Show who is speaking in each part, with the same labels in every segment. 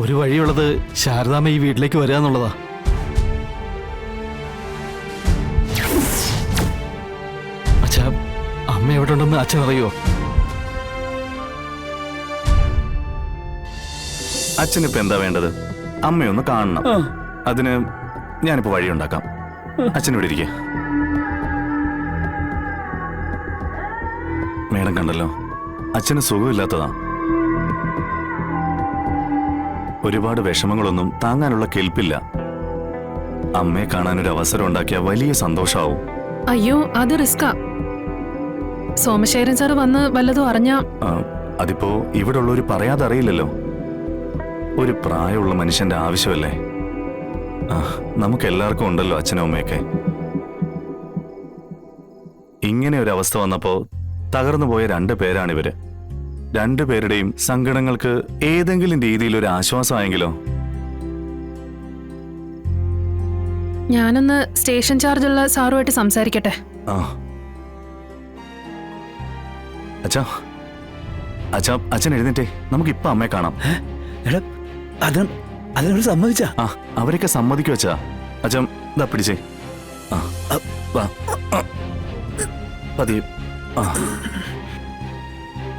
Speaker 1: ഒരു വഴിയുള്ളത് ശാരദാമ്മ ഈ വീട്ടിലേക്ക് വരിക എന്നുള്ളതാ. അച്ഛാ, അമ്മ എവിടെ ഉണ്ടെന്ന് അച്ഛൻ അറിയോ?
Speaker 2: അച്ഛനിപ്പോ എന്താ വേണ്ടത്? അമ്മയൊന്ന് കാണണം. അതിന് ഞാനിപ്പോ വഴിയുണ്ടാക്കാം. അച്ഛനിവിടെ ഇരിക്കുക. മേഡം കണ്ടല്ലോ, അച്ഛന് സുഖമില്ലാത്തതാ. ഒരുപാട് വിഷമങ്ങളൊന്നും താങ്ങാനുള്ള കെൽപ്പില്ല. അമ്മയെ കാണാനൊരു അവസരം ഉണ്ടാക്കിയ വലിയ സന്തോഷാവും.
Speaker 3: അയ്യോ, അത് റിസ്കാ. സോമശേഖരൻ സാറ് വന്ന് വല്ലതും അറിഞ്ഞാ?
Speaker 2: അതിപ്പോ ഇവിടെ ഉള്ളവര് പറയാതെ അറിയില്ലല്ലോ. ഒരു പ്രായമുള്ള മനുഷ്യന്റെ ആവശ്യമല്ലേ. നമുക്ക് എല്ലാവർക്കും ഉണ്ടല്ലോ അച്ഛനും അമ്മയൊക്കെ. ഇങ്ങനെ ഒരു അവസ്ഥ വന്നപ്പോ തകർന്നു പോയ 2 പേരാണിവര്. 2 പേരുടെയും സങ്കടങ്ങൾക്ക് ഏതെങ്കിലും രീതിയിൽ ഒരു ആശ്വാസമായെങ്കിലോ?
Speaker 3: ഞാനൊന്ന് സ്റ്റേഷൻ ചാർജുള്ള സാറുമായിട്ട് സംസാരിക്കട്ടെ.
Speaker 2: അച്ഛാ, അച്ഛാ, അച്ഛൻ എഴുന്നേറ്റേ. നമുക്കിപ്പൊ അമ്മയെ കാണാം.
Speaker 4: അതിനോട് സമ്മതിച്ച?
Speaker 2: അവരൊക്കെ സമ്മതിക്കു അച്ഛാ. അച്ഛൻ ഇതാ പിടിച്ചേ. പതിയെ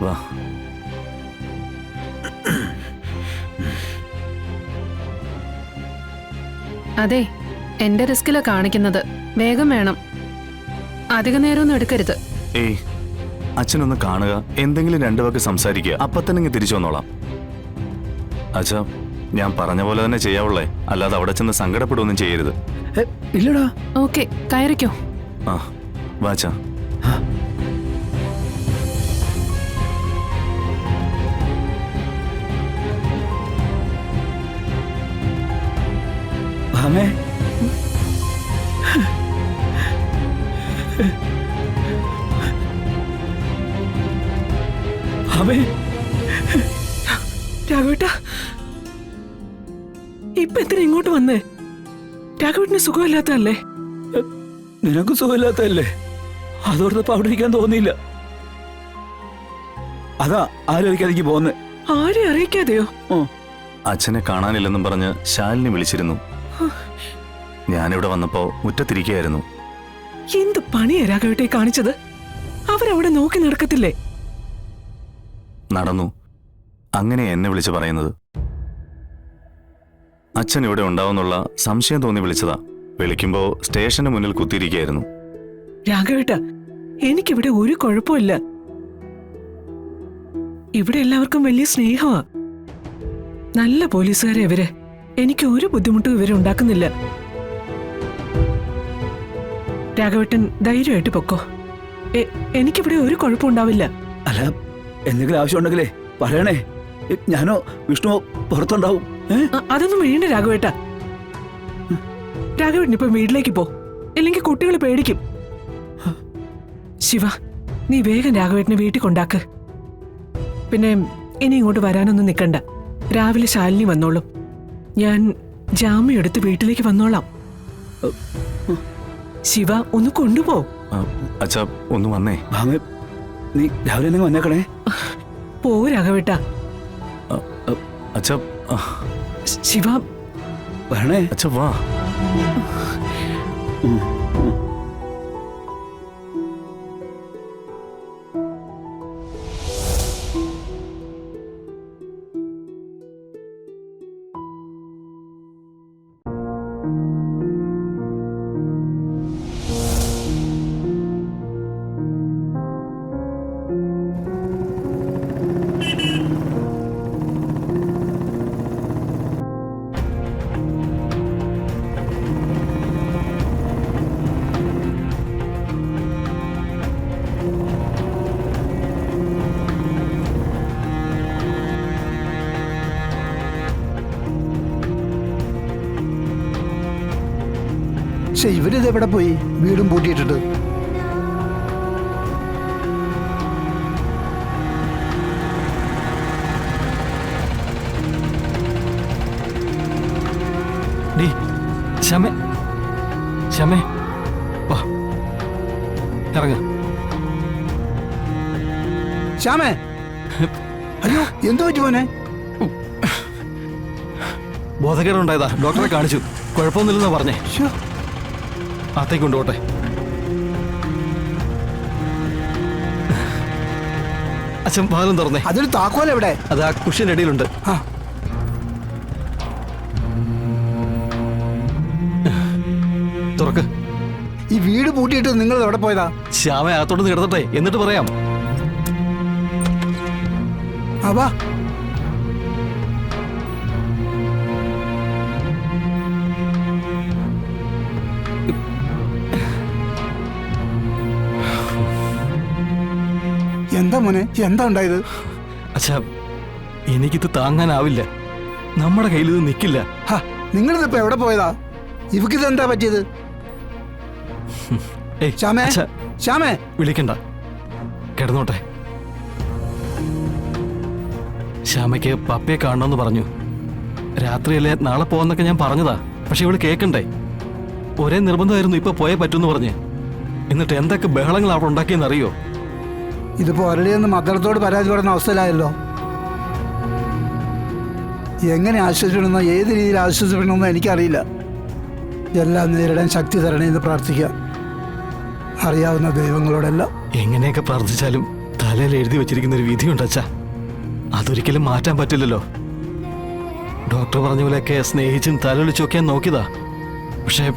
Speaker 2: വാ.
Speaker 3: അതെ, എന്റെ റിസ്കിലാ കാണിക്കുന്നത്. വേഗം വേണം, അധിക നേരമൊന്നും എടുക്കരുത്.
Speaker 2: ഏയ്, അച്ഛനൊന്ന് കാണുക, എന്തെങ്കിലും 2 വാക്ക് സംസാരിക്കുക, അപ്പൊ തന്നെ തിരിച്ചു വന്നോളാം. അച്ഛാ, ഞാൻ പറഞ്ഞ പോലെ തന്നെ ചെയ്യാവുള്ളേ, അല്ലാതെ അവിടെ ചെന്ന് സങ്കടപ്പെടുകയൊന്നും ചെയ്യരുത്.
Speaker 4: ഇല്ലടാ.
Speaker 3: ഓക്കെ, കയറിക്കോ.
Speaker 2: വാച്ചാ.
Speaker 4: ഭാമേ, ഭാമേ.
Speaker 5: രാഘവേട്ടാ, ഇപ്പൊ എന്തിനാ ഇങ്ങോട്ട് വന്നേ? രാഘവേട്ടന് സുഖമില്ലാത്തല്ലേ?
Speaker 4: നിനക്ക് സുഖമില്ലാത്തല്ലേ? അതോർത്തപ്പോ അവിടെ ഇരിക്കാൻ തോന്നിയില്ല. അതാ ആലോചിക്കാതെനിക്ക് പോന്നെ.
Speaker 5: ആരെ അറിയിക്കാതെയോ?
Speaker 2: അച്ഛനെ കാണാനില്ലെന്നും പറഞ്ഞ് ശാലിനി വിളിച്ചിരുന്നു. ഞാനിവിടെ വന്നപ്പോ മുറ്റത്തിരിക്കുകയായിരുന്നു.
Speaker 5: എന്ത് പണിയാ രാഘവേട്ടെ കാണിച്ചത്? അവരവിടെ നോക്കി നടക്കത്തില്ലേ?
Speaker 2: നടന്നു. അങ്ങനെ എന്നെ വിളിച്ചു പറയുന്നത്. അച്ഛൻ ഇവിടെ ഉണ്ടാവുന്നുള്ള സംശയം തോന്നി വിളിച്ചതാ. വിളിക്കുമ്പോ സ്റ്റേഷന് മുന്നിൽ കുത്തിയിരിക്കുകയായിരുന്നു.
Speaker 5: രാഘവേട്ട, എനിക്കിവിടെ ഒരു കുഴപ്പമില്ല. ഇവിടെ എല്ലാവർക്കും വലിയ സ്നേഹമാ. നല്ല പോലീസുകാരെ ഇവര്. എനിക്ക് ഒരു ബുദ്ധിമുട്ടും ഇവരെ ഉണ്ടാക്കുന്നില്ല. രാഘവേട്ടൻ ധൈര്യമായിട്ട് പൊക്കോ. എനിക്കിവിടെ ഒരു കുഴപ്പമുണ്ടാവില്ല.
Speaker 4: അല്ല, എന്തെങ്കിലും ആവശ്യമുണ്ടെങ്കിലേ പറയണേ. ഞാനോ വിഷ്ണുവോ പുറത്തുണ്ടാവും.
Speaker 5: അതൊന്നും വേണ്ട രാഘവേട്ട. രാഘവേട്ടൻ ഇപ്പൊ വീട്ടിലേക്ക് പോ, ഇല്ലെങ്കിൽ കുട്ടികൾ പേടിക്കും. ശിവ, നീ വേഗം രാഘവേട്ടനെ വീട്ടിൽ കൊണ്ടാക്ക്. പിന്നെ ഇനി ഇങ്ങോട്ട് വരാനൊന്നും നിൽക്കണ്ട. രാവിലെ ശാലിനി വന്നോളും. ഞാൻ ജാമ്യം എടുത്ത് വീട്ടിലേക്ക് വന്നോളാം. ശിവ, ഒന്ന് കൊണ്ടുപോ.
Speaker 2: അച്ഛാ, ഒന്ന് വന്നേ.
Speaker 4: ഭാമേ, നീ രാവിലെ തന്നെ വന്നേക്കണേ.
Speaker 5: പോ രാഘവേട്ട.
Speaker 2: അച്ഛാ.
Speaker 5: ശിവ,
Speaker 4: വരണേ.
Speaker 2: അച്ഛാ, വാ.
Speaker 6: പക്ഷെ ഇവരിത് എവിടെ പോയി? വീടും പൂട്ടിയിട്ടിട്ട്.
Speaker 1: ശമേ, ശമേ, വാ, ഇറങ്ങ.
Speaker 6: ശ്യാമേ, അയ്യോ, എന്തോ പറ്റി മോനെ?
Speaker 1: ബോധക്കേടുണ്ടായതാ, ഡോക്ടറെ കാണിച്ചു, കുഴപ്പമൊന്നുമില്ലെന്നാ പറഞ്ഞേ. അകത്തേക്ക് കൊണ്ടുപോട്ടെ. അച്ഛൻ വാതിലും തുറന്നേ.
Speaker 6: അതിന് താക്കോൽ എവിടെ?
Speaker 1: അത് ആ കുഷ്യന്റെ അടിയിലുണ്ട്.
Speaker 6: ആ.
Speaker 1: തുറക്ക്.
Speaker 6: ഈ വീട് പൂട്ടിയിട്ട് നിങ്ങൾ എവിടെ പോയതാ?
Speaker 1: ശ്യാമ അകത്തോട്ട് കിടത്തട്ടെ, എന്നിട്ട് പറയാം.
Speaker 6: വാ. എന്താ മോനെ, എന്താ ഉണ്ടായത്?
Speaker 1: അച്ഛാ, എനിക്കിത് താങ്ങാനാവില്ല. നമ്മുടെ കയ്യിൽ ഇത് നിൽക്കില്ല.
Speaker 6: നിങ്ങളിതിപ്പോ എവിടെ പോയതാ? ഇവക്കിത് എന്താ പറ്റിയത്?
Speaker 1: ഏയ്,
Speaker 6: ശ്യാമേ,
Speaker 1: അച്ഛാ,
Speaker 6: ശ്യാമേ.
Speaker 1: വിളിക്കണ്ട, കിടന്നോട്ടെ. ശ്യാമയ്ക്ക് പപ്പയെ കാണണമെന്ന് പറഞ്ഞു. രാത്രിയല്ലേ, നാളെ പോവാന്നൊക്കെ ഞാൻ പറഞ്ഞതാ. പക്ഷെ ഇവള് കേൾക്കണ്ടേ? ഒരേ നിർബന്ധമായിരുന്നു ഇപ്പൊ പോയേ പറ്റൂന്ന് പറഞ്ഞ്. എന്നിട്ട് എന്തൊക്കെ ബഹളങ്ങൾ അവിടെ ഉണ്ടാക്കിയെന്നറിയോ?
Speaker 6: ഇതിപ്പോ ഒരടിയെന്ന് മദ്രത്തോട് പരാതി പറയുന്ന അവസ്ഥയിലായല്ലോ. എങ്ങനെ ആശ്വസിക്കണമെന്നോ ഏത് രീതിയിൽ ആശ്വസിക്കണമെന്നോ എനിക്കറിയില്ല. എല്ലാം നേരിടാൻ ശക്തി തരണേന്ന് പ്രാർത്ഥിക്കാം. അറിയാവുന്ന ദൈവങ്ങളോടെല്ലാം.
Speaker 1: എങ്ങനെയൊക്കെ പ്രാർത്ഥിച്ചാലും തലയിൽ എഴുതി വെച്ചിരിക്കുന്ന ഒരു വിധിയുണ്ട് അച്ഛാ. അതൊരിക്കലും മാറ്റാൻ പറ്റില്ലല്ലോ. ഡോക്ടർ പറഞ്ഞ പോലെയൊക്കെ സ്നേഹിച്ചും തലൊളിച്ചൊക്കെ ഞാൻ നോക്കിയതാ. പക്ഷെ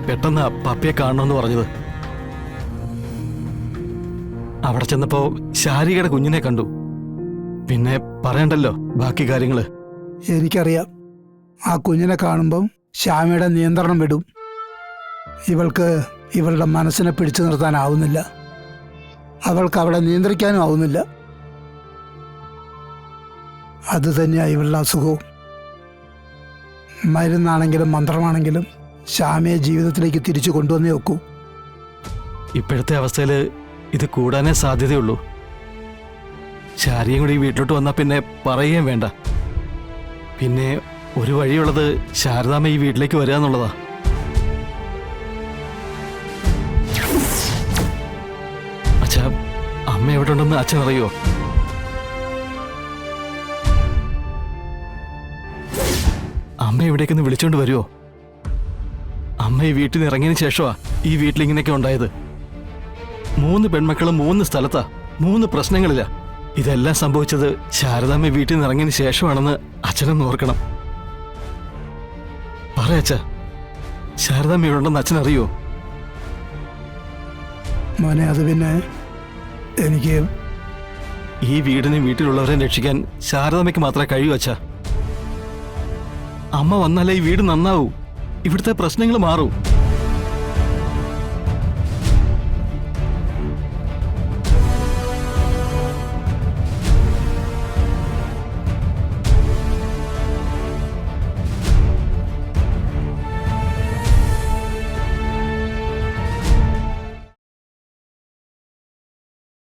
Speaker 1: പെട്ടെന്ന് പപ്പയെ കാണണമെന്ന് പറഞ്ഞത്. അവിടെ ചെന്നപ്പോ ശാരികയുടെ കുഞ്ഞിനെ കണ്ടു. പിന്നെ പറയണ്ടല്ലോ ബാക്കി കാര്യങ്ങള്.
Speaker 6: എനിക്കറിയാം. ആ കുഞ്ഞിനെ കാണുമ്പം ശ്യാമയുടെ നിയന്ത്രണം വിടും. ഇവൾക്ക് ഇവളുടെ മനസ്സിനെ പിടിച്ചു നിർത്താനാവുന്നില്ല. അവൾക്ക് അവളെ നിയന്ത്രിക്കാനും ആവുന്നില്ല. അത് തന്നെയാണ് ഇവളുടെ അസുഖവും. മരുന്നാണെങ്കിലും മന്ത്രമാണെങ്കിലും ശ്യാമയെ ജീവിതത്തിലേക്ക് തിരിച്ചു കൊണ്ടുവന്നേ വെക്കൂ.
Speaker 1: ഇപ്പോഴത്തെ അവസ്ഥയിൽ ഇത് കൂടാനേ സാധ്യതയുള്ളൂ. ശാരിയും കൂടി വീട്ടിലോട്ട് വന്നാൽ പിന്നെ പറയുകയും വേണ്ട. പിന്നെ ഒരു വഴിയുള്ളത് ശാരദാമ്മ ഈ വീട്ടിലേക്ക് വരിക എന്നുള്ളതാ. അച്ഛാ, അമ്മ എവിടെ ഉണ്ടെന്ന് അച്ഛൻ അറിയോ? അമ്മ ഇവിടേക്കൊന്ന് വിളിച്ചോണ്ട് വരുമോ? അമ്മ ഈ വീട്ടിൽ നിന്ന് ഇറങ്ങിയതിന് ശേഷമാ ഈ വീട്ടിൽ ഇങ്ങനെയൊക്കെ ഉണ്ടായത്. 3 പെൺമക്കളും 3 സ്ഥലത്താ, 3 പ്രശ്നങ്ങളില്ല. ഇതെല്ലാം സംഭവിച്ചത് ശാരദാമ്മ വീട്ടിൽ നിന്ന് ഇറങ്ങിയതിന് ശേഷമാണെന്ന് അച്ഛനൊന്ന് ഓർക്കണം. പറയച്ച, ശാരദാമ്മ ഇവിടെ ഉണ്ടെന്ന് അച്ഛനറിയോ?
Speaker 6: മോനെ, അത് പിന്നെ എനിക്ക്
Speaker 1: ഈ വീടിനെയും വീട്ടിലുള്ളവരെയും രക്ഷിക്കാൻ ശാരദാമ്മയ്ക്ക് മാത്രമേ കഴിയൂ അച്ഛാ. അമ്മ വന്നാലേ ഈ വീട് നന്നാവൂ, ഇവിടുത്തെ പ്രശ്നങ്ങൾ മാറൂ.